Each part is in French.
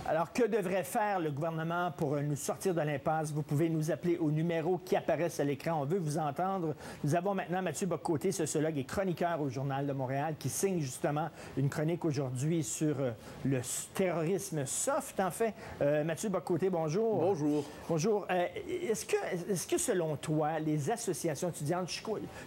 Alors, que devrait faire le gouvernement pour nous sortir de l'impasse? Vous pouvez nous appeler au numéro qui apparaît à l'écran. On veut vous entendre. Nous avons maintenant Mathieu Bock-Côté, sociologue et chroniqueur au Journal de Montréal, qui signe justement une chronique aujourd'hui sur le terrorisme soft, en fait. Mathieu Bock-Côté, bonjour. Bonjour. Bonjour. Est-ce que, selon toi, les associations étudiantes,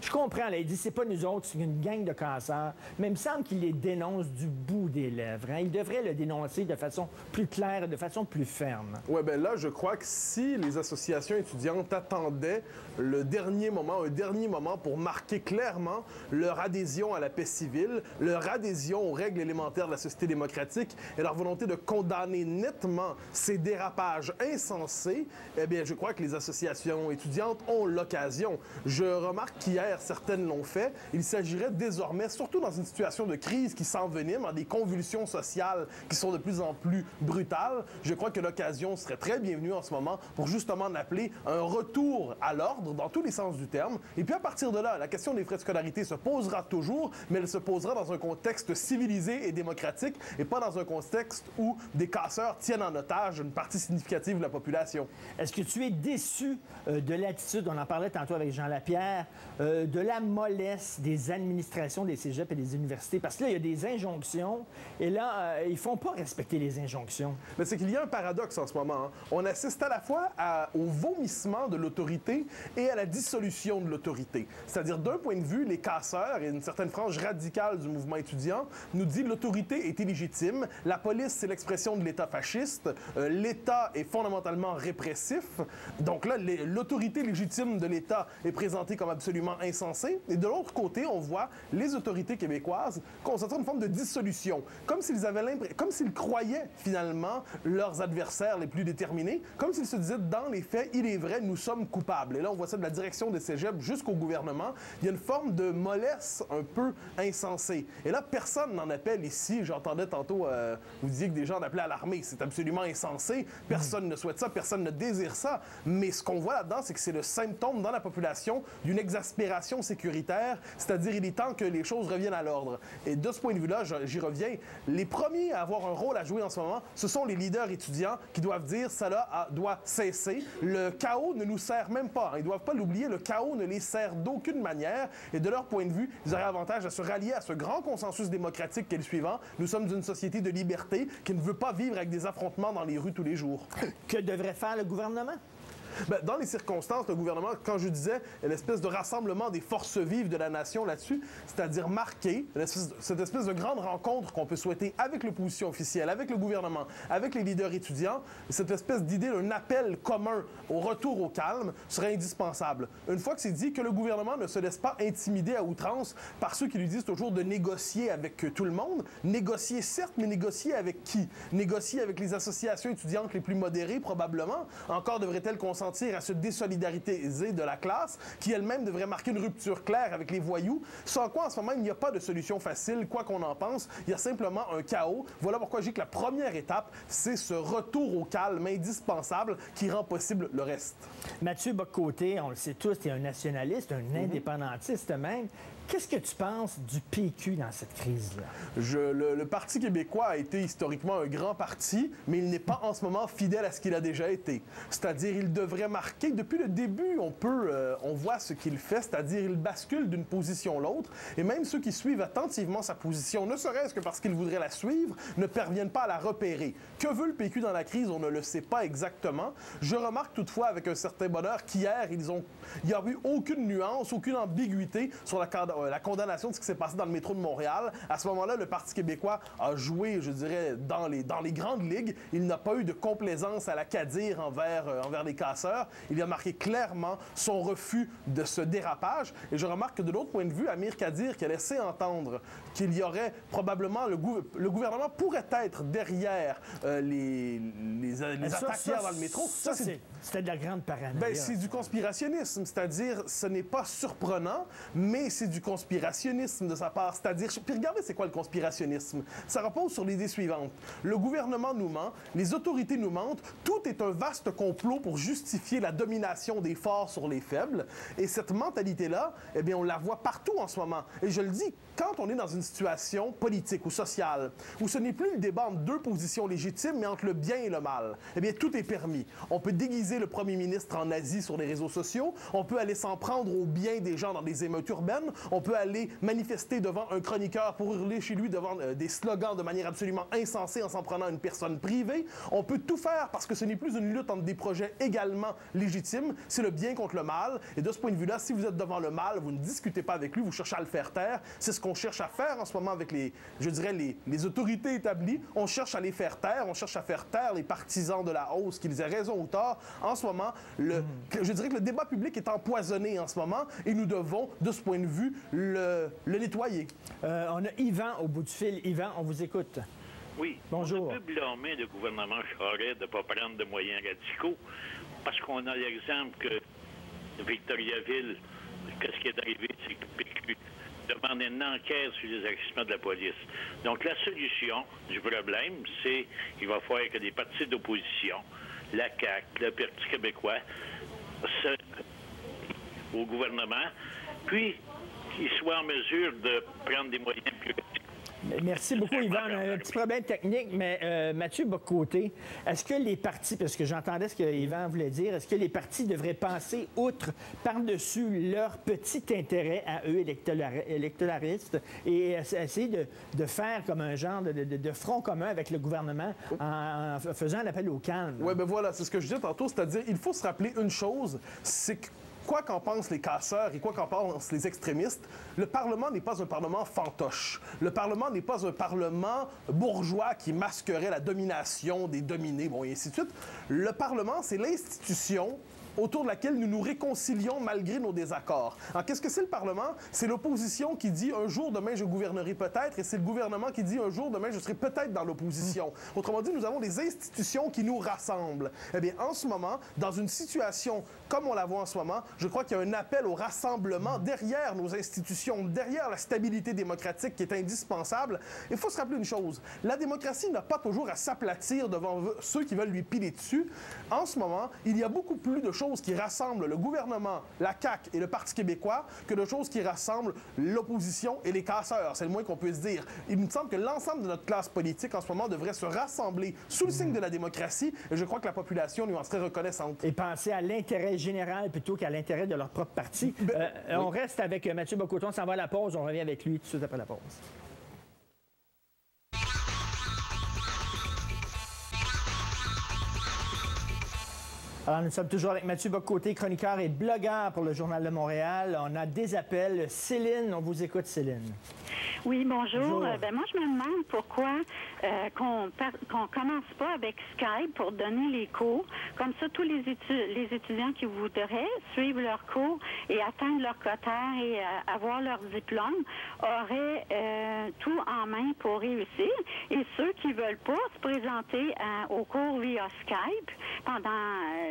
je comprends, là, il dit c'est pas nous autres, c'est une gang de casseurs, mais il me semble qu'il les dénonce du bout des lèvres. Hein? Il devrait le dénoncer de façon plus claire, de façon plus ferme. Oui, bien là, je crois que si les associations étudiantes attendaient un dernier moment pour marquer clairement leur adhésion à la paix civile, leur adhésion aux règles élémentaires de la société démocratique et leur volonté de condamner nettement ces dérapages insensés, eh bien, je crois que les associations étudiantes ont l'occasion. Je remarque qu'hier, certaines l'ont fait. Il s'agirait désormais, surtout dans une situation de crise qui s'envenime, dans des convulsions sociales qui sont de plus en plus brutales, je crois que l'occasion serait très bienvenue en ce moment pour justement appeler un retour à l'ordre dans tous les sens du terme. Et puis à partir de là, la question des frais de scolarité se posera toujours, mais elle se posera dans un contexte civilisé et démocratique et pas dans un contexte où des casseurs tiennent en otage une partie significative de la population. Est-ce que tu es déçu de l'attitude, on en parlait tantôt avec Jean Lapierre, de la mollesse des administrations des cégeps et des universités? Parce que là, il y a des injonctions et là, ils font pas respecter les injonctions. Mais c'est qu'il y a un paradoxe en ce moment. Hein. On assiste à la fois au vomissement de l'autorité et à la dissolution de l'autorité. C'est-à-dire, d'un point de vue, les casseurs et une certaine frange radicale du mouvement étudiant nous dit l'autorité est illégitime, la police, c'est l'expression de l'État fasciste, l'État est fondamentalement répressif. Donc là, l'autorité légitime de l'État est présentée comme absolument insensée. Et de l'autre côté, on voit les autorités québécoises constater une forme de dissolution, comme s'ils croyaient finalement leurs adversaires les plus déterminés, comme s'ils se disaient dans les faits, il est vrai, nous sommes coupables. Et là, on voit ça de la direction des cégeps jusqu'au gouvernement. Il y a une forme de mollesse un peu insensée. Et là, personne n'en appelle ici. J'entendais tantôt, vous disiez que des gens en appelaient à l'armée. C'est absolument insensé. Personne ne souhaite ça, personne ne désire ça. Mais ce qu'on voit là-dedans, c'est que c'est le symptôme dans la population d'une exaspération sécuritaire, c'est-à-dire il est temps que les choses reviennent à l'ordre. Et de ce point de vue-là, j'y reviens, les premiers à avoir un rôle à jouer en ce moment, ce sont les leaders étudiants qui doivent dire ça là doit cesser. Le chaos ne nous sert même pas. Ils ne doivent pas l'oublier, le chaos ne les sert d'aucune manière. Et de leur point de vue, ils auraient avantage à se rallier à ce grand consensus démocratique qui est le suivant. Nous sommes une société de liberté qui ne veut pas vivre avec des affrontements dans les rues tous les jours. Que devrait faire le gouvernement? Bien, dans les circonstances, le gouvernement, quand je disais une espèce de rassemblement des forces vives de la nation là-dessus, c'est-à-dire marquer cette espèce de grande rencontre qu'on peut souhaiter avec l'opposition officielle, avec le gouvernement, avec les leaders étudiants, cette espèce d'idée d'un appel commun au retour au calme serait indispensable. Une fois que c'est dit, que le gouvernement ne se laisse pas intimider à outrance par ceux qui lui disent toujours de négocier avec tout le monde. Négocier, certes, mais négocier avec qui? Négocier avec les associations étudiantes les plus modérées, probablement. Encore devrait-elle consentir à se désolidariser de la classe, qui elle-même devrait marquer une rupture claire avec les voyous, sans quoi en ce moment il n'y a pas de solution facile, quoi qu'on en pense, il y a simplement un chaos. Voilà pourquoi je dis que la première étape, c'est ce retour au calme indispensable qui rend possible le reste. Mathieu Bock-Côté, on le sait tous, tu es un nationaliste, un indépendantiste même. Qu'est-ce que tu penses du PQ dans cette crise-là? Le Parti québécois a été historiquement un grand parti, mais il n'est pas en ce moment fidèle à ce qu'il a déjà été. C'est-à-dire, il devrait marquer, depuis le début, on voit ce qu'il fait, c'est-à-dire, il bascule d'une position à l'autre, et même ceux qui suivent attentivement sa position, ne serait-ce que parce qu'ils voudraient la suivre, ne parviennent pas à la repérer. Que veut le PQ dans la crise? On ne le sait pas exactement. Je remarque toutefois avec un certain bonheur qu'hier, il n'y a eu aucune nuance, aucune ambiguïté sur la condamnation de ce qui s'est passé dans le métro de Montréal. À ce moment-là, le Parti québécois a joué, je dirais, dans les grandes ligues. Il n'a pas eu de complaisance à l'Acadie envers les casseurs. Il a marqué clairement son refus de ce dérapage. Et je remarque que de l'autre point de vue, Amir Kadir, qui a laissé entendre qu'il y aurait probablement, le gouvernement pourrait être derrière les attaques hier dans le métro. C'était de la grande paranoïa. Ben, c'est du conspirationnisme, c'est-à-dire ce n'est pas surprenant, mais c'est du conspirationnisme de sa part, c'est-à-dire... Puis regardez, c'est quoi le conspirationnisme? Ça repose sur l'idée suivante. Le gouvernement nous ment, les autorités nous mentent, tout est un vaste complot pour justifier la domination des forts sur les faibles. Et cette mentalité-là, eh bien, on la voit partout en ce moment. Et je le dis, quand on est dans une situation politique ou sociale, où ce n'est plus le débat entre deux positions légitimes, mais entre le bien et le mal, eh bien, tout est permis. On peut déguiser le premier ministre en nazi sur les réseaux sociaux, on peut aller s'en prendre au bien des gens dans des émeutes urbaines, on peut aller manifester devant un chroniqueur pour hurler chez lui devant des slogans de manière absolument insensée en s'en prenant à une personne privée. On peut tout faire parce que ce n'est plus une lutte entre des projets également légitimes, c'est le bien contre le mal. Et de ce point de vue-là, si vous êtes devant le mal, vous ne discutez pas avec lui, vous cherchez à le faire taire. C'est ce qu'on cherche à faire en ce moment avec les autorités établies. On cherche à les faire taire, on cherche à faire taire les partisans de la hausse, qu'ils aient raison ou tort. En ce moment, je dirais que le débat public est empoisonné en ce moment et nous devons, de ce point de vue, le nettoyer. On a Yvan au bout du fil. Yvan, on vous écoute. Oui. Bonjour. On peut blâmer le gouvernement Charest de ne pas prendre de moyens radicaux parce qu'on a l'exemple que Victoriaville, qu'est-ce qui est arrivé, c'est que PQ demande une enquête sur les agissements de la police. Donc la solution du problème, c'est qu'il va falloir que des partis d'opposition, la CAQ, le Parti québécois, au gouvernement, puis qu'ils soient en mesure de prendre des moyens plus radicaux. Merci beaucoup, Yvan. On a un petit problème technique, mais Mathieu Bock-Côté, est-ce que les partis, parce que j'entendais ce que Yvan voulait dire, est-ce que les partis devraient passer outre, par-dessus leur petit intérêt à eux, électoralistes, et essayer de faire comme un genre de front commun avec le gouvernement en faisant un appel au calme? Oui, ben voilà, c'est ce que je disais tantôt, c'est-à-dire il faut se rappeler une chose, c'est que quoi qu'en pensent les casseurs et quoi qu'en pensent les extrémistes, le Parlement n'est pas un Parlement fantoche. Le Parlement n'est pas un Parlement bourgeois qui masquerait la domination des dominés, bon, et ainsi de suite. Le Parlement, c'est l'institution autour de laquelle nous nous réconcilions malgré nos désaccords. Alors, qu'est-ce que c'est le Parlement? C'est l'opposition qui dit « un jour, demain, je gouvernerai peut-être » et c'est le gouvernement qui dit « un jour, demain, je serai peut-être dans l'opposition ». Autrement dit, nous avons des institutions qui nous rassemblent. Eh bien, en ce moment, dans une situation comme on la voit en ce moment, je crois qu'il y a un appel au rassemblement derrière nos institutions, derrière la stabilité démocratique qui est indispensable. Il faut se rappeler une chose, la démocratie n'a pas toujours à s'aplatir devant ceux qui veulent lui piler dessus. En ce moment, il y a beaucoup plus de choses qui rassemblent le gouvernement, la CAQ et le Parti québécois que de choses qui rassemblent l'opposition et les casseurs. C'est le moins qu'on puisse dire. Il me semble que l'ensemble de notre classe politique en ce moment devrait se rassembler sous le signe de la démocratie et je crois que la population lui en serait reconnaissante. Et penser à l'intérêt général plutôt qu'à l'intérêt de leur propre parti. On reste avec Mathieu Bock-Côté, on s'en va à la pause, on revient avec lui tout de suite après la pause. Alors, nous sommes toujours avec Mathieu Bock-Côté, chroniqueur et blogueur pour le Journal de Montréal. On a des appels. Céline, on vous écoute, Céline. Oui, bonjour. Moi, je me demande pourquoi qu'on commence pas avec Skype pour donner les cours. Comme ça, tous les étudiants qui voudraient suivre leurs cours et atteindre leur quota et avoir leur diplôme auraient tout en main pour réussir. Et ceux qui veulent pas se présenter au cours via Skype pendant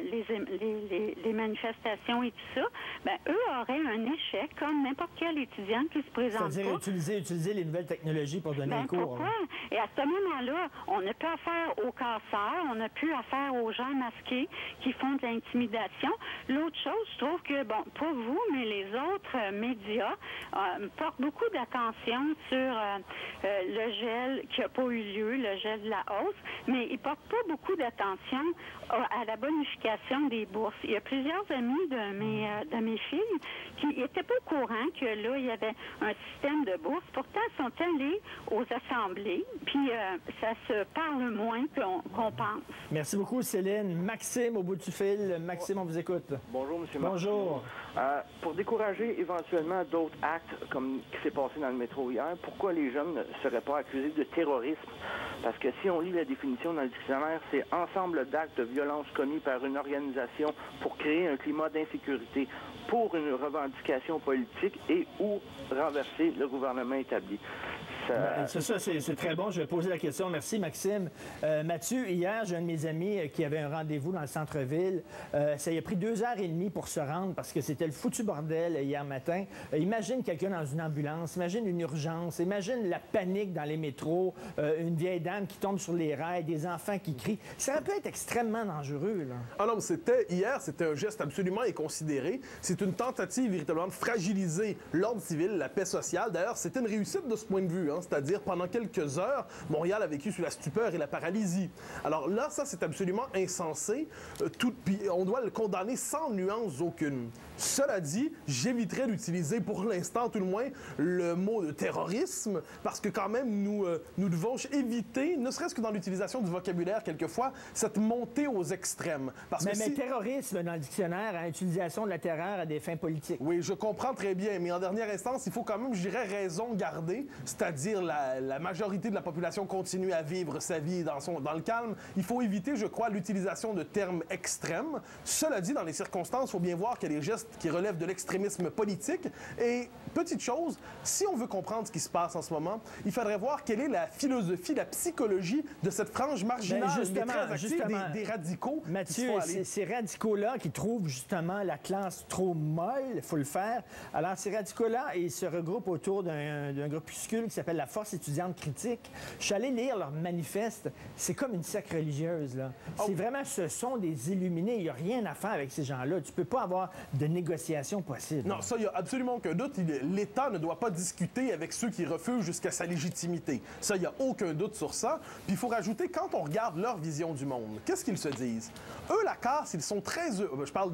les manifestations et tout ça, ben, eux auraient un échec comme n'importe quel étudiant qui se présente pas. C'est-à-dire utiliser les nouvelles technologies pour donner les cours. Pourquoi? Et à ce moment-là, on n'a plus affaire aux casseurs, on n'a plus affaire aux gens masqués qui font de l'intimidation. L'autre chose, je trouve que, bon, pas vous, mais les autres médias portent beaucoup d'attention sur le gel qui n'a pas eu lieu, le gel de la hausse, mais ils ne portent pas beaucoup d'attention à la bonification des bourses. Il y a plusieurs amis de mes filles qui n'étaient pas au courant que là, il y avait un système de bourse. Pourtant, ils sont allés aux assemblées, puis ça se parle moins qu'on pense. Merci beaucoup, Céline. Maxime, au bout du fil. Maxime, on vous écoute. Bonjour, M. Bonjour. Pour décourager éventuellement d'autres actes comme ce qui s'est passé dans le métro hier, pourquoi les jeunes ne seraient pas accusés de terrorisme? Parce que si on lit la définition dans le dictionnaire, c'est ensemble d'actes de violence commis par une organisation pour créer un climat d'insécurité pour une revendication politique et ou renverser le gouvernement établi. C'est très bon. Je vais poser la question. Merci, Maxime. Mathieu, hier, j'ai un de mes amis qui avait un rendez-vous dans le centre-ville. Ça lui a pris 2h30 pour se rendre parce que c'était le foutu bordel hier matin. Imagine quelqu'un dans une ambulance, imagine une urgence, imagine la panique dans les métros, une vieille dame qui tombe sur les rails, des enfants qui crient. Ça peut être extrêmement dangereux, là. Ah non, hier, c'était un geste absolument inconsidéré. C'est une tentative véritablement de fragiliser l'ordre civil, la paix sociale. D'ailleurs, c'était une réussite de ce point de vue, hein, c'est-à-dire pendant quelques heures, Montréal a vécu sous la stupeur et la paralysie. Alors là, ça, c'est absolument insensé. Puis on doit le condamner sans nuance aucune. Cela dit, j'éviterai d'utiliser pour l'instant, tout le moins, le mot de terrorisme, parce que quand même, nous devons éviter, ne serait-ce que dans l'utilisation du vocabulaire, quelquefois, cette montée aux extrêmes. Mais terrorisme, dans le dictionnaire, hein, utilisation de la terreur à des fins politiques. Oui, je comprends très bien, mais en dernière instance, il faut quand même, je dirais, raison garder, c'est-à-dire la majorité de la population continue à vivre sa vie dans le calme. Il faut éviter, je crois, l'utilisation de termes extrêmes. Cela dit, dans les circonstances, il faut bien voir qu'il y a des gestes qui relèvent de l'extrémisme politique. Et petite chose, si on veut comprendre ce qui se passe en ce moment, il faudrait voir quelle est la philosophie, la psychologie de cette frange marginale des radicaux. Mathieu, ces radicaux-là qui trouvent justement la classe trop molle, il faut le faire. Alors, ces radicaux-là, ils se regroupent autour d'un groupuscule qui s'appelle la Force étudiante critique. Je suis allé lire leur manifeste. C'est comme une secte religieuse, là. C'est vraiment, ce sont des illuminés. Il n'y a rien à faire avec ces gens-là. Tu ne peux pas avoir de négociation possible. Non, ça, il n'y a absolument aucun doute. L'État ne doit pas discuter avec ceux qui refusent jusqu'à sa légitimité. Ça, il n'y a aucun doute sur ça. Puis il faut rajouter, quand on regarde leur vision du monde, qu'est-ce qu'ils se disent? Eux, la casse, ils sont très heureux. Je parle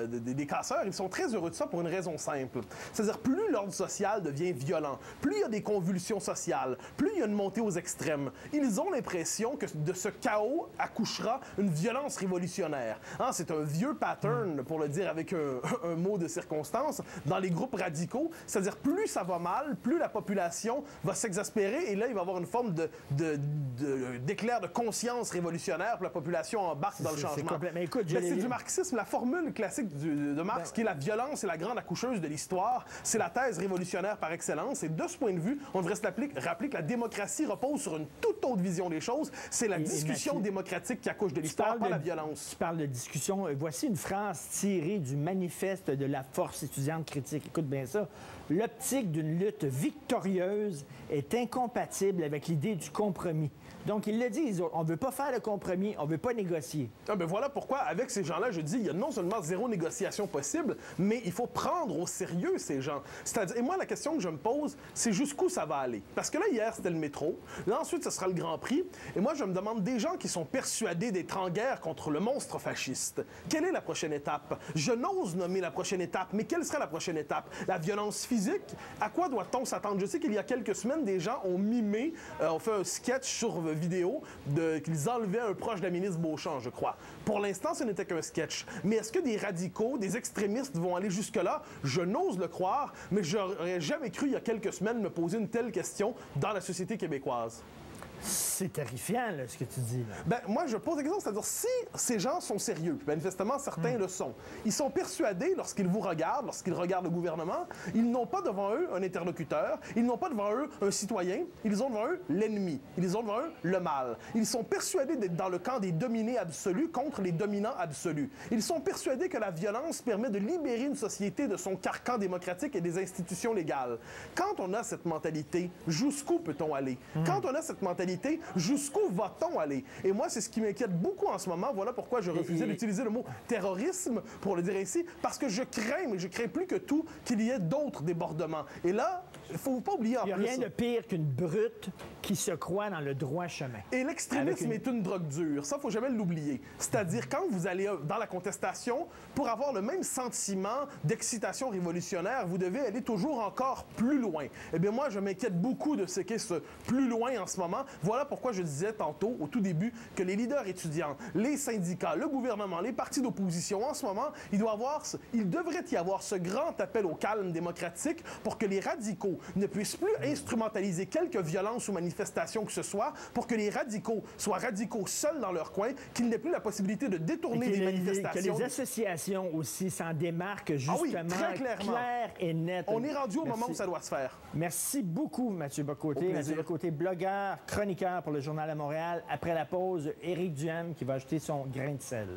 des casseurs, ils sont très heureux de ça pour une raison simple. C'est-à-dire, plus l'ordre social devient violent, plus il y a des convulsions sociales, plus il y a une montée aux extrêmes, ils ont l'impression que de ce chaos accouchera une violence révolutionnaire. Hein, c'est un vieux pattern, pour le dire avec un mot de circonstance, dans les groupes radicaux. C'est-à-dire, plus ça va mal, plus la population va s'exaspérer et là, il va y avoir une forme d'éclair de conscience révolutionnaire, puis la population embarque dans le changement. Mais écoute, c'est du marxisme, la formule classique de Marx, qui est la violence et la grande accoucheuse de l'histoire. C'est la thèse révolutionnaire par excellence. Et de ce point de vue, on devrait se rappeler que la démocratie repose sur une toute autre vision des choses. C'est la discussion démocratique qui accouche de l'histoire, pas la violence. Tu parles de discussion. Voici une phrase tirée du manifeste de la Force étudiante critique. Écoute bien ça. L'optique d'une lutte victorieuse est incompatible avec l'idée du compromis. Donc, ils le disent, on ne veut pas faire de compromis, on ne veut pas négocier. Ah ben voilà pourquoi, avec ces gens-là, je dis, il y a non seulement zéro négociation possible, mais il faut prendre au sérieux ces gens. C'est-à-dire, et moi, la question que je me pose, c'est jusqu'où ça va aller? Parce que là, hier, c'était le métro. Là, ensuite, ce sera le Grand Prix. Et moi, je me demande, des gens qui sont persuadés d'être en guerre contre le monstre fasciste, quelle est la prochaine étape? Je n'ose nommer la prochaine étape, mais quelle sera la prochaine étape? La violence physique? À quoi doit-on s'attendre? Je sais qu'il y a quelques semaines, des gens ont mimé, ont fait un sketch sur vidéo qu'ils enlevaient un proche de la ministre Beauchamp, je crois. Pour l'instant, ce n'était qu'un sketch. Mais est-ce que des radicaux, des extrémistes vont aller jusque-là? Je n'ose le croire, mais j'aurais jamais cru il y a quelques semaines me poser une telle question dans la société québécoise. C'est terrifiant, là, ce que tu dis. Là. Ben, moi, je pose la question, c'est-à-dire, si ces gens sont sérieux, puis manifestement, certains le sont, ils sont persuadés, lorsqu'ils vous regardent, lorsqu'ils regardent le gouvernement, ils n'ont pas devant eux un interlocuteur, ils n'ont pas devant eux un citoyen, ils ont devant eux l'ennemi, ils ont devant eux le mal. Ils sont persuadés d'être dans le camp des dominés absolus contre les dominants absolus. Ils sont persuadés que la violence permet de libérer une société de son carcan démocratique et des institutions légales. Quand on a cette mentalité, jusqu'où peut-on aller? Quand on a cette mentalité, jusqu'où va-t-on aller? Et moi, c'est ce qui m'inquiète beaucoup en ce moment. Voilà pourquoi je refusais d'utiliser le mot terrorisme, pour le dire ainsi, parce que je crains, mais je crains plus que tout, qu'il y ait d'autres débordements. Et là, il ne faut pas oublier en plus... Il n'y a rien de pire qu'une brute qui se croit dans le droit chemin. Et l'extrémisme est une drogue dure. Ça, il ne faut jamais l'oublier. C'est-à-dire, quand vous allez dans la contestation, pour avoir le même sentiment d'excitation révolutionnaire, vous devez aller toujours encore plus loin. Eh bien, moi, je m'inquiète beaucoup de ce qu'est ce plus loin en ce moment. Voilà pourquoi je disais tantôt, au tout début, que les leaders étudiants, les syndicats, le gouvernement, les partis d'opposition, en ce moment, il devrait y avoir ce grand appel au calme démocratique pour que les radicaux, ne puissent plus instrumentaliser quelque violence ou manifestation que ce soit pour que les radicaux soient radicaux seuls dans leur coin, qu'ils n'aient plus la possibilité de détourner des manifestations. Que les associations aussi s'en démarquent justement, oui, très clairement. clair et net. On est rendu au moment où ça doit se faire. Merci beaucoup, Mathieu Bock-Côté. Mathieu Bock-Côté, blogueur, chroniqueur pour le Journal de Montréal. Après la pause, Éric Duhaime qui va ajouter son grain de sel.